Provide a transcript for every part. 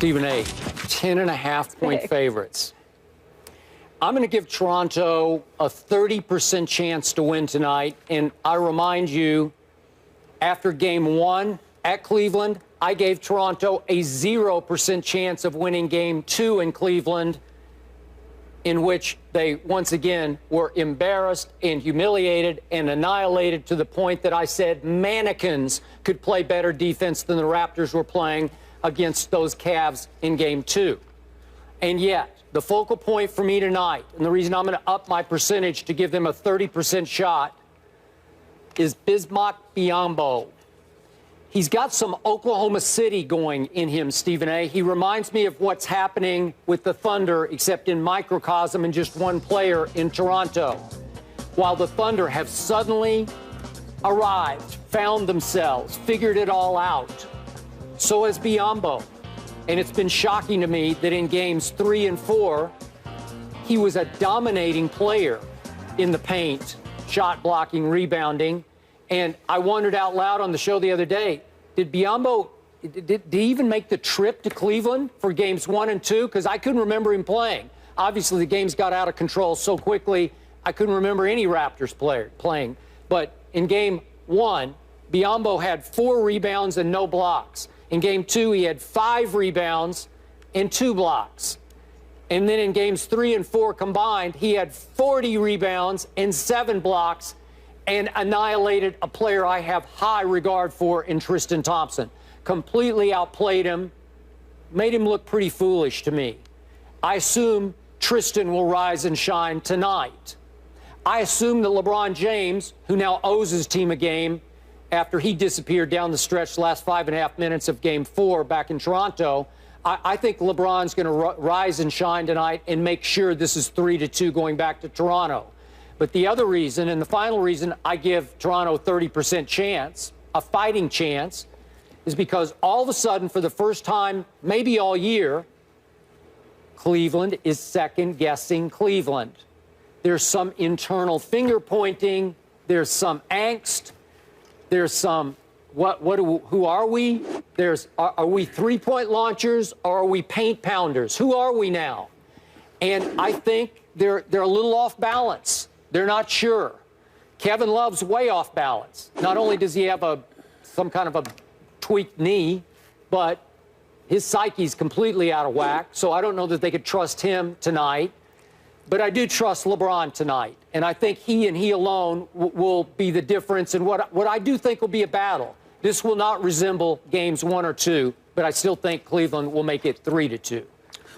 Stephen A., 10.5-point favorites. I'm going to give Toronto a 30% chance to win tonight. And I remind you, after Game 1 at Cleveland, I gave Toronto a 0% chance of winning Game 2 in Cleveland, in which they once again were embarrassed and humiliated and annihilated to the point that I said mannequins could play better defense than the Raptors were playing against those Cavs in Game 2. And yet, the focal point for me tonight, and the reason I'm going to up my percentage to give them a 30% shot, is Bismack Biyombo. He's got some Oklahoma City going in him, Stephen A. He reminds me of what's happening with the Thunder, except in microcosm and just one player in Toronto. While the Thunder have suddenly arrived, found themselves, figured it all out, so has Biyombo. And it's been shocking to me that in Games 3 and 4, he was a dominating player in the paint, shot blocking, rebounding. And I wondered out loud on the show the other day, did Biyombo, did he even make the trip to Cleveland for Games 1 and 2? Because I couldn't remember him playing. Obviously, the games got out of control so quickly, I couldn't remember any Raptors player playing. But in Game 1, Biyombo had 4 rebounds and no blocks. In Game 2, he had 5 rebounds and 2 blocks. And then in Games 3 and 4 combined, he had 40 rebounds and 7 blocks and annihilated a player I have high regard for in Tristan Thompson. Completely outplayed him, made him look pretty foolish to me. I assume Tristan will rise and shine tonight. I assume that LeBron James, who now owes his team a game, after he disappeared down the stretch the last 5.5 minutes of Game 4 back in Toronto, I think LeBron's going to rise and shine tonight and make sure this is 3-2 going back to Toronto. But the other reason, and the final reason I give Toronto a 30% chance, a fighting chance, is because all of a sudden, for the first time, maybe all year, Cleveland is second-guessing Cleveland. There's some internal finger-pointing. There's some angst. There's some, who are we? Are we three-point launchers or are we paint pounders? Who are we now? And I think they're a little off balance. They're not sure. Kevin Love's way off balance. Not only does he have some kind of a tweaked knee, but his psyche's completely out of whack. So I don't know that they could trust him tonight. But I do trust LeBron tonight. And I think he and he alone will be the difference in what I do think will be a battle. This will not resemble Games 1 or 2, but I still think Cleveland will make it 3-2.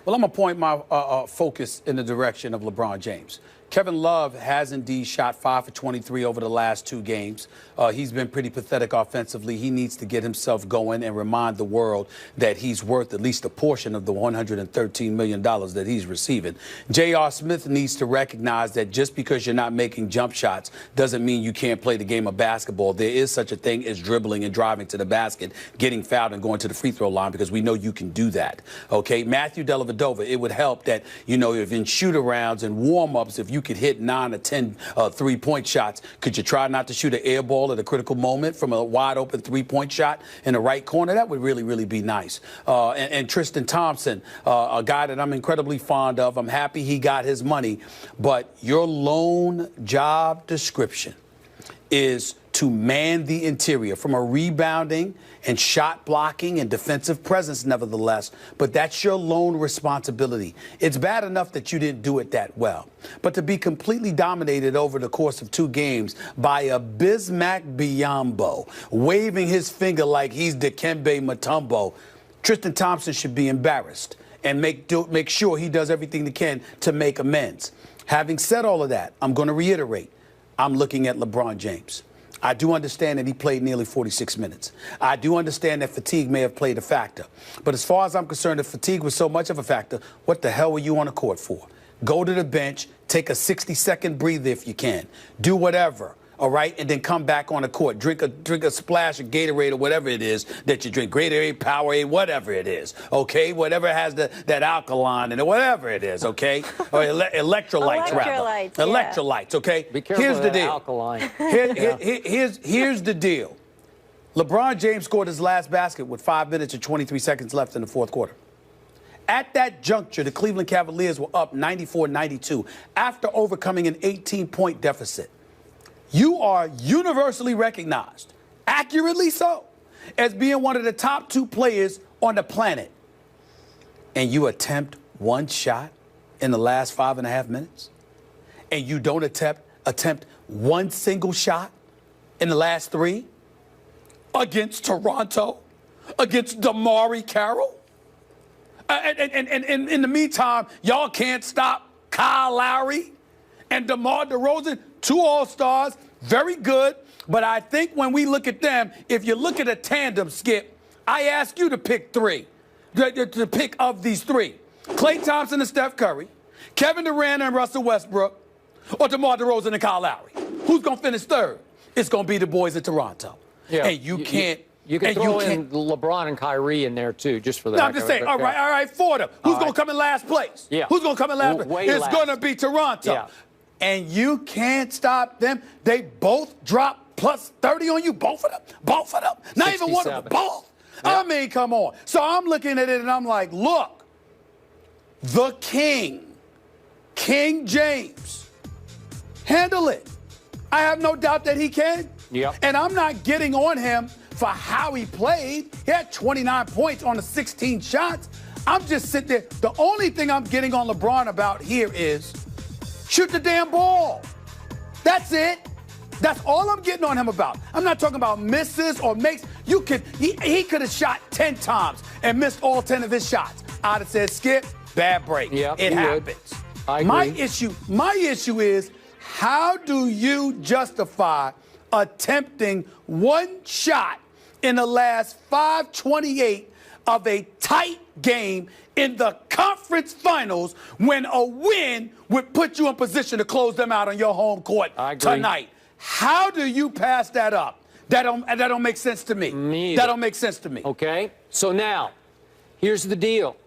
Well, I'm going to point my focus in the direction of LeBron James. Kevin Love has indeed shot 5 for 23 over the last 2 games. He's been pretty pathetic offensively. He needs to get himself going and remind the world that he's worth at least a portion of the $113 million that he's receiving. J.R. Smith needs to recognize that just because you're not making jump shots doesn't mean you can't play the game of basketball. There is such a thing as dribbling and driving to the basket, getting fouled and going to the free throw line, because we know you can do that. Okay, Matthew Dellavedova, it would help that, you know, if in shoot-arounds and warm-ups, if you could hit 9 or 10 three-point shots, could you try not to shoot an air ball at a critical moment from a wide-open three-point shot in the right corner? That would really, really be nice. And Tristan Thompson, a guy that I'm incredibly fond of. I'm happy he got his money. But your lone job description is to man the interior from a rebounding and shot blocking and defensive presence, nevertheless. But that's your lone responsibility. It's bad enough that you didn't do it that well. But to be completely dominated over the course of 2 games by a Bismack Biyombo, waving his finger like he's Dikembe Mutombo, Tristan Thompson should be embarrassed and make sure he does everything he can to make amends. Having said all of that, I'm going to reiterate, I'm looking at LeBron James. I do understand that he played nearly 46 minutes. I do understand that fatigue may have played a factor. But as far as I'm concerned, if fatigue was so much of a factor, what the hell were you on the court for? Go to the bench, take a 60-second breather if you can. Do whatever. all right, and then come back on the court. Drink a splash of Gatorade or whatever it is that you drink, Gatorade, Powerade, whatever it is, okay? Whatever has that alkaline in it, whatever it is, okay? Or electrolytes, rather. Yeah. Electrolytes, okay? Be careful Here's of the that deal. alkaline. Here's the deal. LeBron James scored his last basket with 5 minutes and 23 seconds left in the fourth quarter. At that juncture, the Cleveland Cavaliers were up 94-92 after overcoming an 18-point deficit. You are universally recognized, accurately so, as being one of the top 2 players on the planet. And you attempt one shot in the last 5.5 minutes? And you don't attempt one single shot in the last 3 against Toronto, against DeMar Carroll? And in the meantime, y'all can't stop Kyle Lowry and DeMar DeRozan, 2 All-Stars, very good. But I think when we look at them, if you look at a tandem, Skip, I ask you to pick 3, to pick of these 3. Klay Thompson and Steph Curry, Kevin Durant and Russell Westbrook, or DeMar DeRozan and Kyle Lowry. Who's going to finish 3rd? It's going to be the boys in Toronto. Yeah. And you can't. You can throw in LeBron and Kyrie in there, too, just for that. No, I'm just saying, all right, for them. Who's going to come in last place? Yeah. Who's going to come in last place? It's going to be Toronto. Yeah. And you can't stop them. They both drop plus 30 on you, both of them. Both of them. Not 67. even one of them, both. Yeah. I mean, come on. So I'm looking at it and I'm like, look, the King James, handle it. I have no doubt that he can. Yep. And I'm not getting on him for how he played. He had 29 points on the 16 shots. I'm just sitting there. The only thing I'm getting on LeBron about here is shoot the damn ball. That's it. That's all I'm getting on him about. I'm not talking about misses or makes. He could have shot 10 times and missed all 10 of his shots. I'd have said, Skip, bad break. Yep, it happens. I agree. My issue is, how do you justify attempting one shot in the last 5:28 of a tight game in the conference finals when a win would put you in position to close them out on your home court tonight? How do you pass that up? That don't make sense to me. That don't make sense to me. Okay, so now, here's the deal.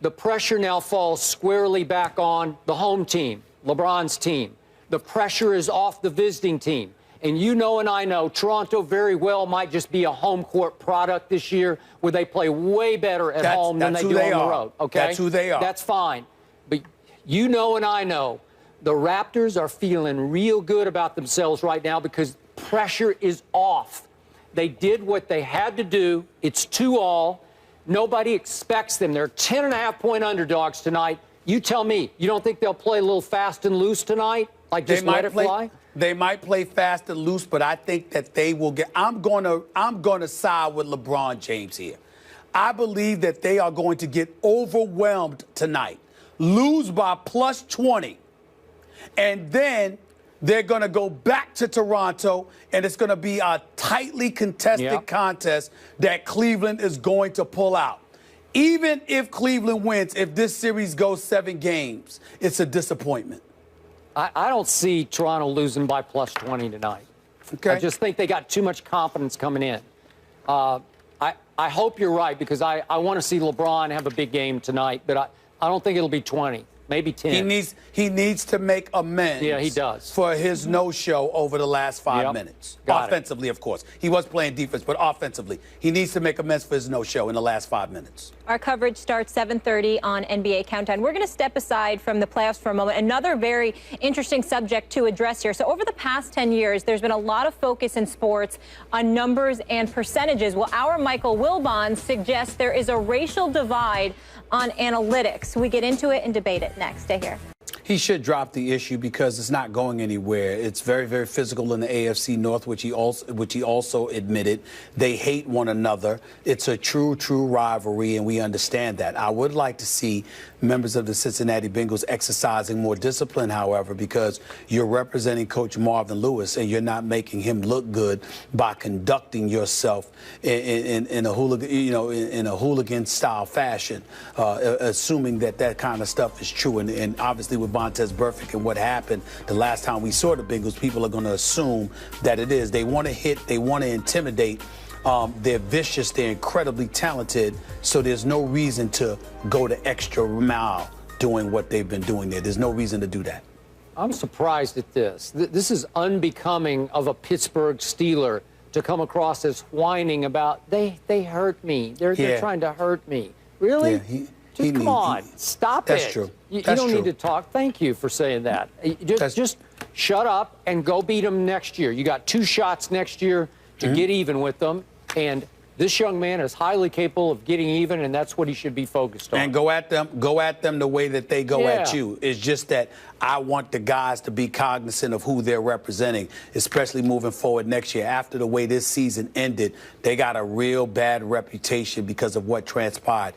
The pressure now falls squarely back on the home team, LeBron's team. The pressure is off the visiting team. And you know and I know Toronto very well might just be a home court product this year where they play way better at home than they do on the road. Okay? That's who they are. That's fine. But you know and I know the Raptors are feeling real good about themselves right now because pressure is off. They did what they had to do. It's 2-all. Nobody expects them. They're 10.5-point underdogs tonight. You tell me, you don't think they'll play a little fast and loose tonight? Like just let it fly? They might play fast and loose, but I think that they will get. I'm gonna side with LeBron James here. I believe that they are going to get overwhelmed tonight, lose by plus 20, and then they're going to go back to Toronto, and it's going to be a tightly contested contest that Cleveland is going to pull out. Even if Cleveland wins, if this series goes 7 games, it's a disappointment. I don't see Toronto losing by plus 20 tonight. Okay. I just think they got too much confidence coming in. I hope you're right because I want to see LeBron have a big game tonight, but I don't think it'll be 20, maybe 10. He needs to make amends. Yeah, he does. For his no-show over the last 5 minutes. Offensively, of course. He was playing defense, but offensively, he needs to make amends for his no-show in the last 5 minutes. Our coverage starts 7:30 on NBA Countdown. We're going to step aside from the playoffs for a moment. Another very interesting subject to address here. So over the past 10 years, there's been a lot of focus in sports on numbers and percentages. Well, our Michael Wilbon suggests there is a racial divide on analytics. We get into it and debate it next. Stay here. He should drop the issue because it's not going anywhere. It's very, very physical in the AFC North, which he also admitted. They hate one another. It's a true rivalry, and we understand that. I would like to see members of the Cincinnati Bengals exercising more discipline, however, because you're representing Coach Marvin Lewis, and you're not making him look good by conducting yourself in a hooligan, in a hooligan-style fashion, assuming that kind of stuff is true. And obviously with Vontaze Burfict and what happened the last time we saw the Bengals, people are going to assume that it is. They want to hit, they want to intimidate. They're vicious, they're incredibly talented, so there's no reason to go the extra mile doing what they've been doing there. There's no reason to do that. I'm surprised at this. This is unbecoming of a Pittsburgh Steeler to come across as whining about, they hurt me. They're trying to hurt me. Really? Yeah, Just come on, stop it. That's true. You That's don't true. need to talk. Thank you for saying that. Just shut up and go beat them next year. You got 2 shots next year to get even with them, and this young man is highly capable of getting even, and that's what he should be focused on. And go at them the way that they go at you. It's just that I want the guys to be cognizant of who they're representing, especially moving forward next year. After the way this season ended, they got a real bad reputation because of what transpired.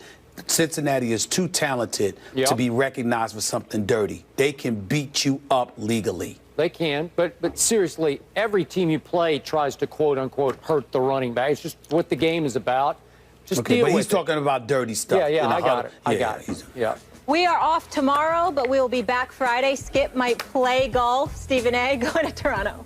Cincinnati is too talented to be recognized for something dirty. They can beat you up legally. They can, but seriously, every team you play tries to quote-unquote hurt the running back. It's just what the game is about. Just deal with it. But he's talking about dirty stuff. Yeah, I got it. I got it. Yeah. We are off tomorrow, but we will be back Friday. Skip might play golf. Stephen A. going to Toronto.